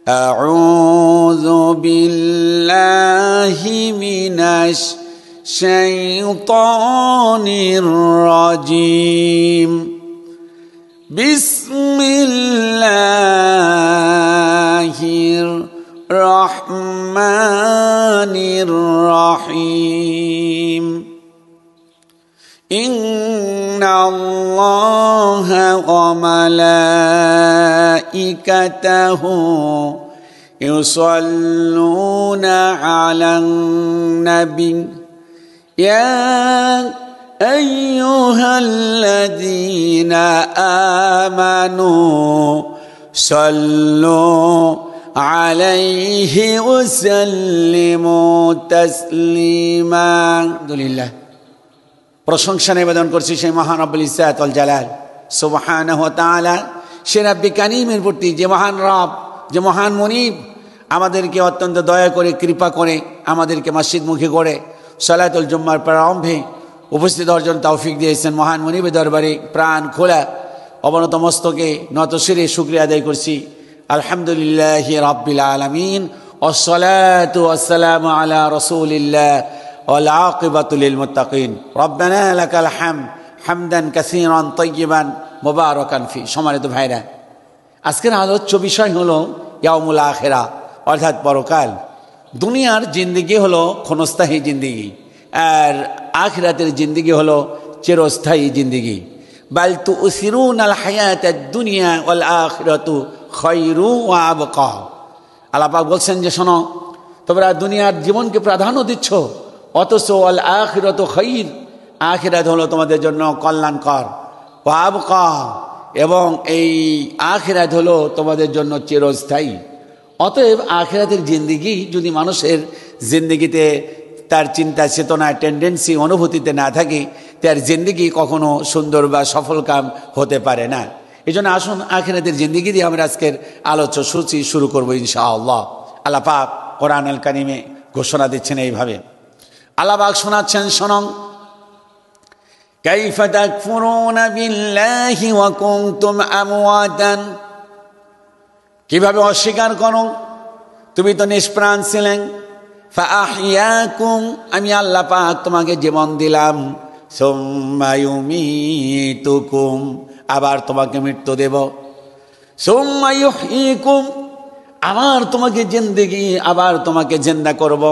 أعوذ بالله من الشيطان الرجيم بسم الله الرحمن الرحيم إن الله وملائكته يصلون على النبي يا أيها الذين آمنوا صلوا عليه وسلموا تسليما الحمد لله প্রশংসা নিবেদন করছি সেই মহান রব্বুল ইজ্জাত ওয়াল জালাল সুবহানাহু ওয়া তাআলা সে রব্বে কারীমের প্রতি যে মহান রব যে মহান মুনিব আমাদেরকে অত্যন্ত দয়া করে কৃপা করে আমাদেরকে মসজিদমুখী করে সালাতুল জুম্মার প্রারম্ভে উপস্থিত অর্জন তৌফিক দিয়েছেন। মহান মুনিবের দরবারে প্রাণ খোলা অবনত মস্তকে নত শিরে শুকরিয়া আদায় করছি। আলহামদুলিল্লাহি রাব্বিল আলামিন ওয়াসসালাতু ওয়াসসালামু আলা রাসূলিল্লাহ ওয়াল আকিবাতু লিল মুত্তাকিন রব্বানা লাকাল হামদ হামদান কাসীরান তাইয়িবান মুবারাকান ফি। সম্মানিত ভাইরা, আজকের আলোচ্য বিষয় হলো ইয়াউমুল আখিরা অর্থাৎ পরকাল। দুনিয়ার জিন্দেগি হলো ক্ষণস্থায়ী জিন্দেগি আর আখিরাতের জিন্দেগি হলো চিরস্থায়ী জিন্দেগি। বাল তুসিরুনাল হায়াতাদ দুনিয়া ওয়াল আখিরাতু খায়রু ওয়া আবকা। আল্লাহ পাক বলছেন যে শোনো, তোমরা দুনিয়ার জীবনকে প্রাধান্য দিচ্ছ, অথচ ওয়াল আখিরাতু খায়র, আখিরাত হলো তোমাদের জন্য কল্যাণকর, ওয়া আবকা, এবং এই আখিরাত হলো তোমাদের জন্য চিরস্থায়ী। অতএব আখিরাতের জিন্দেগি যদি মানুষের জিন্দেগিতে তার চিন্তা চেতনা টেন্ডেন্সি অনুভূতিতে না থাকে, তার জিন্দেগি কখনো সুন্দর বা সফলকাম হতে পারে না। এই জন্য আসুন আখিরাতের জিন্দেগি দিয়ে আমরা আজকের আলোচ্য সূচি শুরু করবো ইনশাআল্লাহ। আল্লাহ পাক কোরআন আল কারিমে ঘোষণা দিচ্ছেন এইভাবে। আল্লাহ পাক শোনাচ্ছেন, শোনং কাইফা তাকফুরুনা বিল্লাহি ওয়া কুনতুম আমওয়াতান, কিভাবে অস্বীকার করো, তুমি তো নিষ্প্রাণ ছিলেন। ফাআহইয়াকুম, আমি আল্লাহ পাক তোমাকে জীবন দিলাম। সুম্মা ইউমীতুকুম, আবার তোমাকে মৃত্যু দেব। সুম্মা ইউহয়িকুম, আবার তোমাকে জিন্দেগি, আবার তোমাকে জিন্দা করব।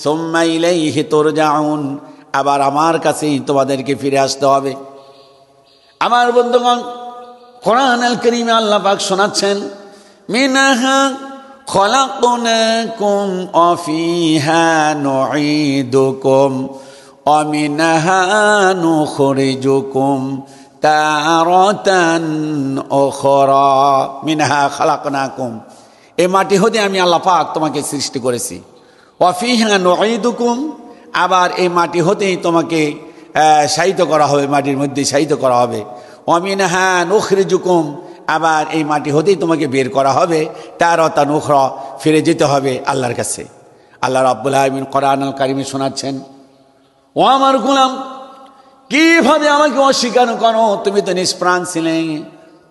সুম্মা ইলাইহি তুরজাউন, আবার আমার কাছেই তোমাদেরকে ফিরে আসতে হবে। আমার বন্ধুগণ, কোরআন আল কারীমে আল্লাহ পাক শোনাচ্ছেন, মিনহা খলাকনাকুম ওয়া ফিহা নুঈদুকুম ওয়া মিনহা নুখরিজুকুম তারাতান উখরা। মিনহা খলাকনাকুম, এই মাটি হতে আমি আল্লাহ পাক তোমাকে সৃষ্টি করেছি। ওয়া ফিহা নুঈদুকুম, আবার এই মাটি হতেই তোমাকে শায়িত করা হবে, মাটির মধ্যে শায়িত করা হবে। ওয়া মিনহা নুখরিজুকুম, আবার এই মাটি হতেই তোমাকে বের করা হবে। তারাতান উখরা, ফিরে যেতে হবে আল্লাহর কাছে। আল্লাহ রাব্বুল আলামিন কোরআন আল কারীমে শোনাচ্ছেন, ও আমার গোলাম, কিভাবে আমাকে অস্বীকার করো, তুমি তো নিষ্প্রাণ ছিলে,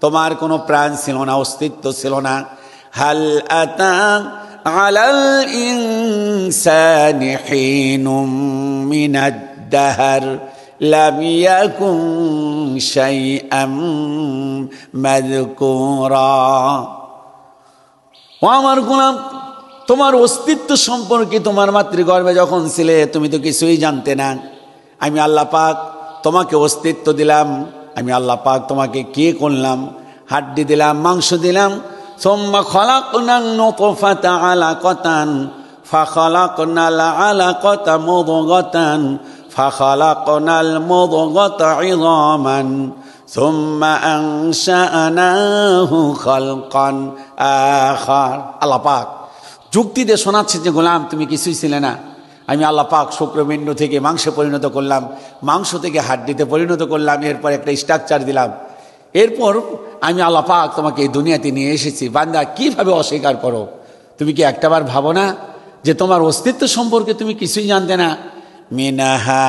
তোমার কোনো প্রাণ ছিল না, অস্তিত্ব ছিল না। হাল আতা আলাল ইনসানি হিনুম মিনাদ দাহর লাম ইয়াকুন শাইআম মাযকুরা। ও আমার গোলাম, তোমার অস্তিত্ব সম্পর্কে তোমার মাতৃগর্ভে যখন ছিলে তুমি তো কিছুই জানতে না। আমি আল্লাহ পাক তোমাকে অস্তিত্ব দিলাম, আমি আল্লাহ পাক তোমাকে কে করলাম, হাড্ডি দিলাম, মাংস দিলাম। সুম্মা খলাকনান নুতফাতা আলাকাতান ফাখলাকনাল আলাকাতা মুদগাতান ফাখলাকনাল মুদগাতা ইযামান সুম্মা আনশাআনাহু খালকান আখার। আল্লাহ পাক যুক্তি দিয়ে শোনাচ্ছে যে গোলাম, তুমি কিছুই ছিলে না, আমি আল্লাহ পাক শুক্রপিণ্ড থেকে মাংসে পরিণত করলাম, মাংস থেকে হাড্ডিতে পরিণত করলাম, এরপর একটা স্ট্রাকচার দিলাম, এরপর আমি আল্লাহ পাক তোমাকে এই দুনিয়াতে নিয়ে এসেছি। বান্দা, কিভাবে অস্বীকার করো? তুমি কি একটাবার ভাবো না যে তোমার অস্তিত্ব সম্পর্কে তুমি কিছুই জানতে না? মিনাহা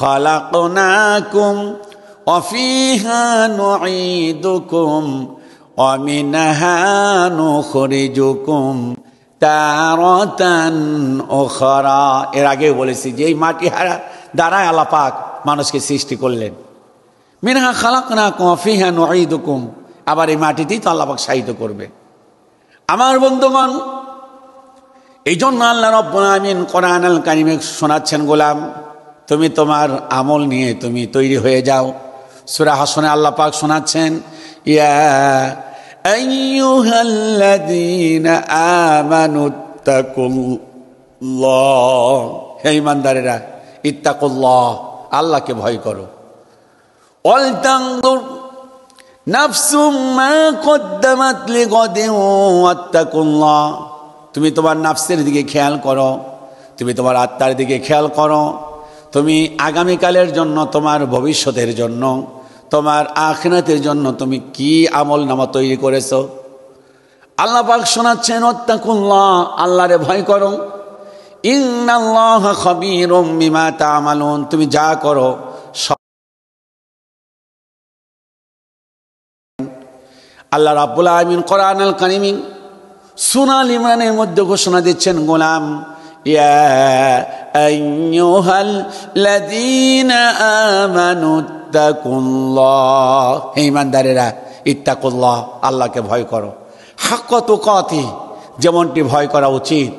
খালাকনাকুম ওয়া ফিহা নুঈদুকুম ومنها نخرجكم تارة أخرى। এর আগে বলেছি যে এই মাটি দ্বারা আল্লাহ পাক মানুষকে সৃষ্টি করলেন। মিনহা খালাকনাকুম ওয়া ফিহা নুঈদুকুম, আবার এই মাটিতেই তো আল্লাহ পাক শায়িত করবে। আমার বন্ধুগণ, এই জন্য আল্লাহ রাব্বুল আলামিন কোরআনুল কারীমে শোনাচ্ছেন, গোলাম তুমি তোমার আমল নিয়ে তুমি তৈরি হয়ে যাও। সূরা হাসনে আল্লাহ পাক শোনাচ্ছেন, ইয়া আইয়ুহাল্লাযীনা আমানুত্তাকুল্লাহ, হে ঈমানদারেরা ইত্তাকুল্লাহ, আল্লাহকে ভয় করো। ওয়াল তানজুর নাফসুম মা কদ্দামাত লিগাদিন ওয়াত্তাকুল্লাহ, তুমি তোমার নাফসের দিকে খেয়াল করো, তুমি তোমার আত্মার দিকে খেয়াল করো, তুমি আগামীকালের জন্য, তোমার ভবিষ্যতের জন্য, তোমার আখিরাতের জন্য তুমি কি আমল নামা তৈরি করেছো। আল্লাহ পাক শোনাচ্ছেন, ওয়াত্তাকুল্লাহ, আল্লাহরে ভয় করো। ইন্নাল্লাহা খাবীরুম বিমা তা'মালুন, তুমি যা করো আল্লাহ রাব্বুল আলামিন কোরআনুল কারীম সূরা আল ইমরানের মধ্যে ঘোষণা দিচ্ছেন, গোলাম ইয়া আইয়ুহাল্লাযীনা আমানুত্তাকুল্লাহ, হে ঈমানদারেরা ইত্তাকুল্লাহ, আল্লাহকে ভয় করো। হাক্কা তুকাতি, যেমনটি ভয় করা উচিত।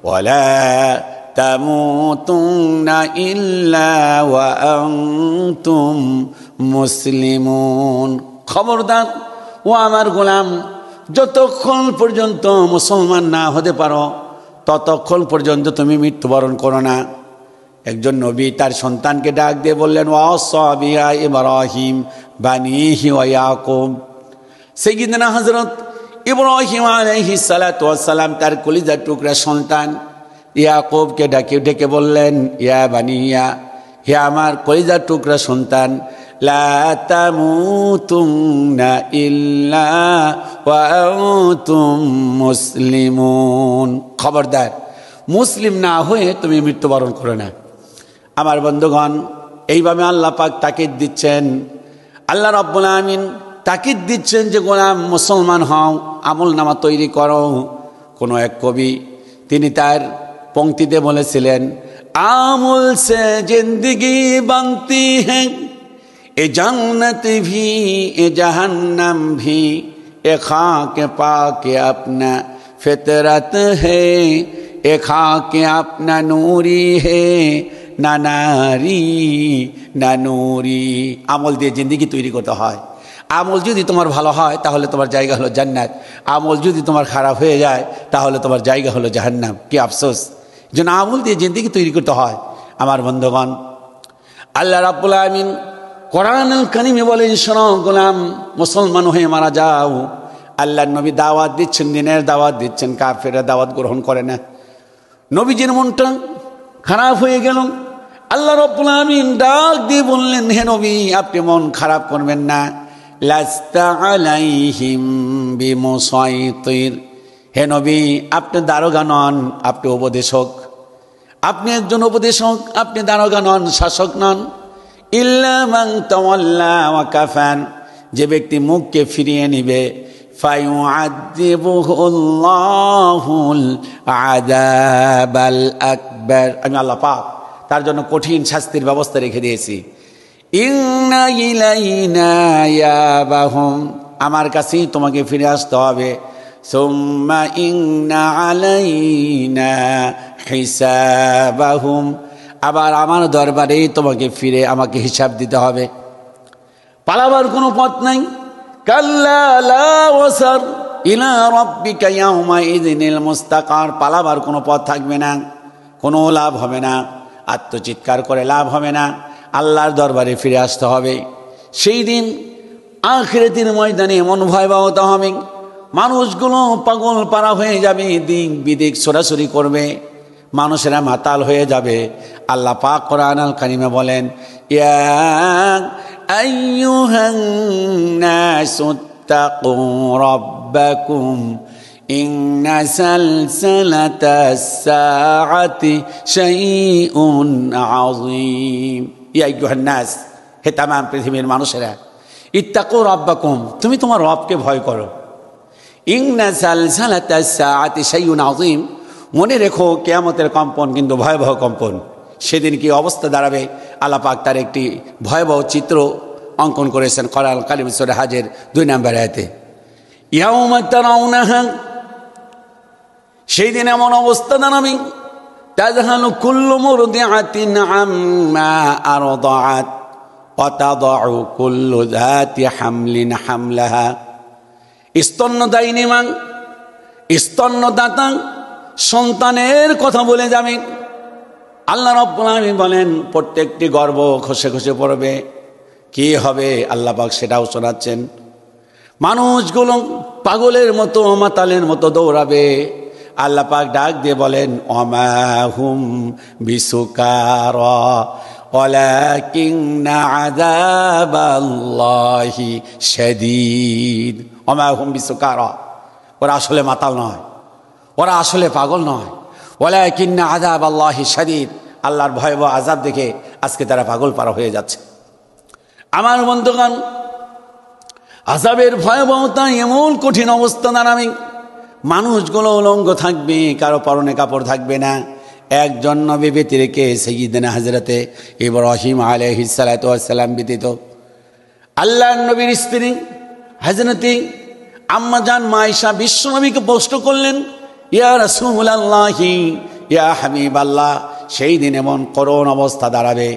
ওয়ালা তামুতুন্না ইল্লা ওয়া আনতুম মুসলিমুন, খবরদার ও আমার গোলাম, যতক্ষণ পর্যন্ত মুসলমান না হতে পারো ততক্ষণ পর্যন্ত তুমি মৃত্যুবরণ করো না। একজন নবী তার সন্তানকে ডাক দিয়ে বললেন, ওয়াসা বিহা ইব্রাহিম বানিহি ওয়া ইয়াকুব, সাইয়্যিদনা হযরত ইব্রাহিম আলাইহিস সালাতু ওয়াস সালাম তার কলিজার টুকরা সন্তান ইয়াকুবকে ডেকে বললেন, ইয়া বানিয়া, হে আমার কলিজার টুকরা সন্তান, লা তামুতুন্না ইল্লা ওয়া আনতুম মুসলিমুন, খবরদার মুসলিম না হয়ে তুমি মৃত্যুবরণ করো না। আমার বন্ধুগণ, এইভাবে আল্লাহ পাক তাকিদ দিচ্ছেন, আল্লাহ রাব্বুল আলামিন তাকিদ দিচ্ছেন যে গোলাম মুসলমান হও, আমল নামা তৈরি করো। কোনো এক কবি তিনি তার পংক্তিতে বলেছিলেন, আমল সে জিন্দগি বানতি হ্যাঁ, ए जन्नत भी ए जहन्नम भी ए खाक पाक अपना फितरत है, ए खाक अपना नूरी है ना नारी ना नूरी। আমল দিয়ে জিন্দেগি তৈরি করতে হয়। আমল যদি তোমার ভালো হয় তাহলে তোমার জায়গা হলো জান্নাত, আমল যদি তোমার খারাপ হয়ে যায় তাহলে তোমার জায়গা হলো জাহান্নাম। কি আফসোস, যেন আমল দিয়ে জিন্দেগি তৈরি করতে হয়। আমার বন্ধুগণ, আল্লাহ রাব্বুল আলামিন কোরআনুল কারীমে বলেন, শোনো গোলাম, মুসলমান হয়ে মারা যাও। আল্লাহর নবী দাওয়াত দিচ্ছেন, দিনের দাওয়াত দিচ্ছেন, কাফেররা দাওয়াত গ্রহণ করে না। নবীজির মনটা খারাপ হয়ে গেল। আল্লাহ রাব্বুল আলামিন ডাক দিয়ে বললেন, হে নবী, আপনি মন খারাপ করবেন না। লাস্তা আলাইহিম বিমুসাইতির, হে নবী, আপনি দারোগা নন, আপনি উপদেশক। আপনি একজন উপদেশক, আপনি দারোগা নন, শাসক নন। ইল্লা মান তাওয়াল্লা ওয়া কাফার, যে ব্যক্তি মুখকে ফিরিয়ে নিবে, ফায়ুআযিবুহুল্লাহুল আযাবাল আকবার, আমি আল্লাহ পাক তার জন্য কঠিন শাস্তির ব্যবস্থা রেখে দিয়েছি। ইন্না ইলাইনা ইয়াবাহুম, আমার কাছেই তোমাকে ফিরে আসতে হবে। সুম্মা ইন্না আলাইনা হিসাবাহুম, আবার আমার দরবারেই তোমাকে ফিরে আমাকে হিসাব দিতে হবে। পালাবার কোনো পথ নাই। কাল্লা লা ওয়াসার ইলা রাব্বিকা ইয়াউমাইযিনিল মুস্তাকার, পালাবার কোনো পথ থাকবে না, কোনো লাভ হবে না, আত্মচিৎকার করে লাভ হবে না, আল্লাহর দরবারে ফিরে আসতে হবে। সেই দিন আখিরাতের ময়দানে এমন ভয়াবহতা হবে, মানুষগুলো পাগল পারা হয়ে যাবে, দিক বিদিক ছোড়াছুরি করবে, মানুষেরা মাতাল হয়ে যাবে। আল্লাহ পাক কোরআনুল কারীমে বলেন, ইয়া আইয়ুহান নাসুত্তাকু রাব্বাকুম ইন্না সালসালাতাস সাআতি শাইউন আযীম। ইয়া আইয়ুহান নাস, হে তামাম পৃথিবীর মানুষেরা, ইত্তাকু রাব্বাকুম, তুমি তোমার রবকে ভয় করো। ইন্না জালজালাতাস সাআতি শাইউন আযীম, মনে রেখো কিয়ামতের কম্পন কিন্তু ভয়াবহ কম্পন। সেদিন কি অবস্থা দাঁড়াবে আল্লাহ পাক তার একটি ভয়াবহ চিত্র অঙ্কন করেছেন কোরআন কারীম সূরা হাজের 2 নম্বর আয়াতে। ইয়াউমা তারাউনাহা, সেই দিন এমন অবস্থা দাঁড়াবে তাযহালু কুল্লু মুরদিআতিন আম্মা আরদাআত ওয়া তাদাউ কুল্লু যাতি হামলিন হামলাহা। স্তন্যদায়িনী মা, স্তন্যদাতা সন্তানের কথা বলে যাবে। আল্লাহ রাব্বুল আলামিন বলেন প্রত্যেকটি গর্ভ খসে খসে পড়বে। কি হবে আল্লাহ পাক সেটাও শোনাচ্ছেন। মানুষগুলো পাগলের মতো মাতালের মতো দৌড়াবে। আল্লাহ পাক ডাক দিয়ে বলেন ওমা হুম বিসুকারা ওয়ালাকিন্না আযাবাল্লাহি শাদীদ। ওমা হুম বিসুকারা, ওরা আসলে মাতাল নয়, ওরা আসলে পাগল নয়। ওয়ালাকিন্না আযাবাল্লাহি শাদীদ, আল্লাহর ভয়াবহ আযাব দেখে আজকে তারা পাগল পারা হয়ে যাচ্ছে। আমার বন্ধুগণ, আযাবের ভয়াবহতা এমন কঠিন অবস্থা দাঁড়াবে, মানুষগুলো উলঙ্গ থাকবে, কারো পরনে কাপড় থাকবে না। একজন নবী ব্যতিরেকে সাইয়্যিদনা হযরতে ইব্রাহিম আলাইহিস সালাতু ওয়াস সালাম ব্যতীত আল্লাহর নবীর স্ত্রী হযরতে আম্মা জান মায়েশা বিশ্ব নবীকে প্রশ্ন করলেন, ইয়া রাসূলুল্লাহি ইয়া হাবিবাল্লাহ, সেই দিন এমন করুণ অবস্থা দাঁড়াবে।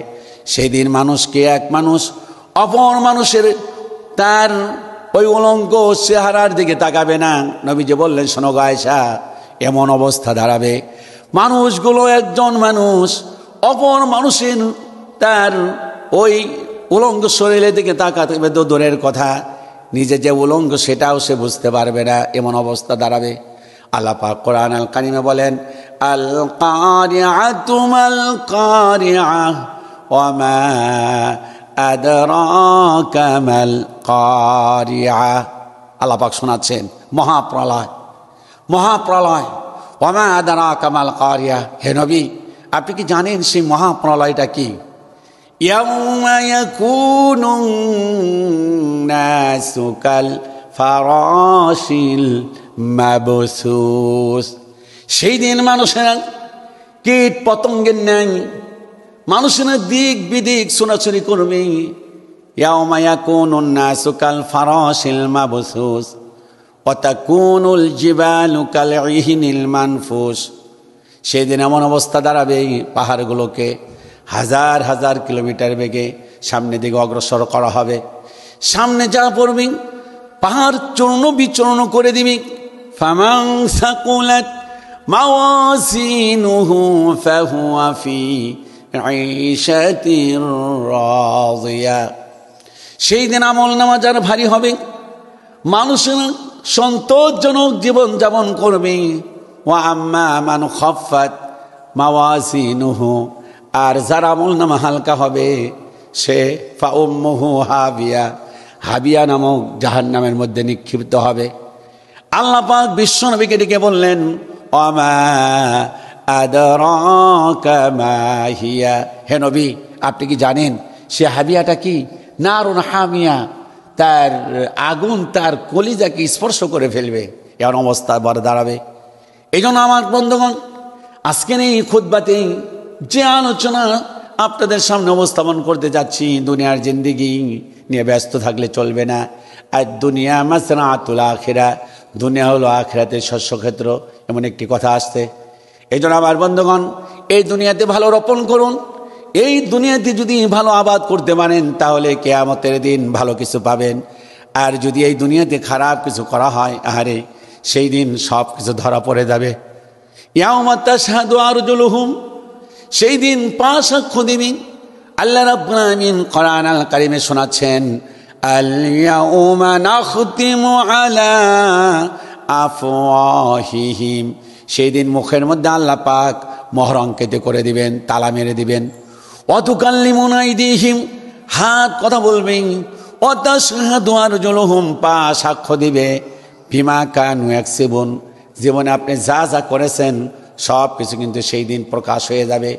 সেই দিন মানুষকে এক মানুষ অপর মানুষের তার ওই উলঙ্গ চেহারার দিকে তাকাবে না। নবীজি বললেন, শোনো গো আয়েশা, এমন অবস্থা দাঁড়াবে মানুষগুলো একজন মানুষ অপর মানুষের তার ওই উলঙ্গ শরীরের দিকে তাকাতে হবে তো দূরের কথা, নিজে যে উলঙ্গ সেটাও সে বুঝতে পারবে না, এমন অবস্থা দাঁড়াবে। আল্লাহ পাক কোরআন আল কারিমে বলেন আল কারিআতু মাল কারিআহ ওয়া মা আদরাকা মাল কারিআহ। আল্লাহ পাক শোনাচ্ছেন মহাপ্রলয়, মহাপ্রলয়। ওয়া মা আদরাকা মাল কারিআহ, হে নবী আপনি কি জানেন সেই মহাপ্রলয়টা কি? ইয়াউমা ইয়াকুনুন নাসু কাল ফারাশিল মাবসুস, সেই দিন মানুষেরা কীট পতঙ্গের ন্যায় মানুষেরা দিক বিদিক ছোটাছুটি করবে। ইয়াউমা ইয়াকুনুন নাসু কাল ফারাশিল মাবসুস ওয়া তাকুনুল জিবালু কাল ইহিনিল মানফুস, সেদিন এমন অবস্থা দাঁড়াবে পাহাড়গুলোকে হাজার হাজার কিলোমিটার বেগে সামনের দিকে অগ্রসর করা হবে। সামনে যা পড়বে পাহাড় চূর্ণ বিচূর্ণ করে দিবে। ফামান সাকুলাত মাওয়াজিনুহু ফাহুয়া ফি ঈশাতির রাদিয়া, সেই দিন আমল নামা যার ভারী হবে মানুষের সন্তোষজনক জীবন যাপন করবে। ওয়া আম্মা মান খাফফাত মাওয়াজিনুহু, আর যার আমল নামা হালকা হবে সে ফা উম্মুহু হাবিয়া, হাবিয়া নামক জাহান্নামের মধ্যে নিক্ষিপ্ত হবে। আল্লাহ পাক বিশ্ব নবীকে ডেকে বললেন ওমা আদরাকা মা হিয়া, হে নবী আপনি কি জানেন সে হাবিয়াটা কি? নারুন হামিয়া, তার আগুন তার কলিজাকে স্পর্শ করে ফেলবে, এমন অবস্থা বড় দাঁড়াবে। এই জন্য আমার বন্ধুগণ, আজকের এই খুতবাতে যে আলোচনা আপনাদের সামনে উপস্থাপন করতে যাচ্ছি, দুনিয়ার জিন্দেগি নিয়ে ব্যস্ত থাকলে চলবে না। আর দুনিয়া মাসরাতুল আখিরা, দুনিয়া হলো আখিরাতের শস্যক্ষেত্র, এমন একটি কথা আসছে। এই জন্য আমার বন্ধুগণ, এই দুনিয়াতে ভালো রোপণ করুন। এই দুনিয়াতে যদি ভালো আবাদ করতে পারেন তাহলে কিয়ামতের দিন ভালো কিছু পাবেন। আর যদি এই দুনিয়াতে খারাপ কিছু করা হয়, আহারে সেই দিন সব কিছু ধরা পড়ে যাবে। ইয়াউমা তাশহাদু আরজুলুহুম, সেই দিন পা সাক্ষ্য দিবেন। আল্লাহ রাব্বুল আলামিন কোরআন আল কারীমে শোনাচ্ছেন আল ইয়াউমা নাখতিমু আলা আফওয়াহিহিম, সেই দিন মুখের মধ্যে আল্লাহ পাক মোহর অঙ্কিত করে দিবেন, তালা মেরে দিবেন। ওয়া তুকাল্লিমুনা আইদিহিম, হাত কথা বলবেন। ওয়া তাশহাদু আরজুলুহুম, পা সাক্ষ্য দিবে। বিমা কানু ইয়াকসিবুন, জীবনে আপনি যা যা করেছেন সব কিছু কিন্তু সেই দিন প্রকাশ হয়ে যাবে।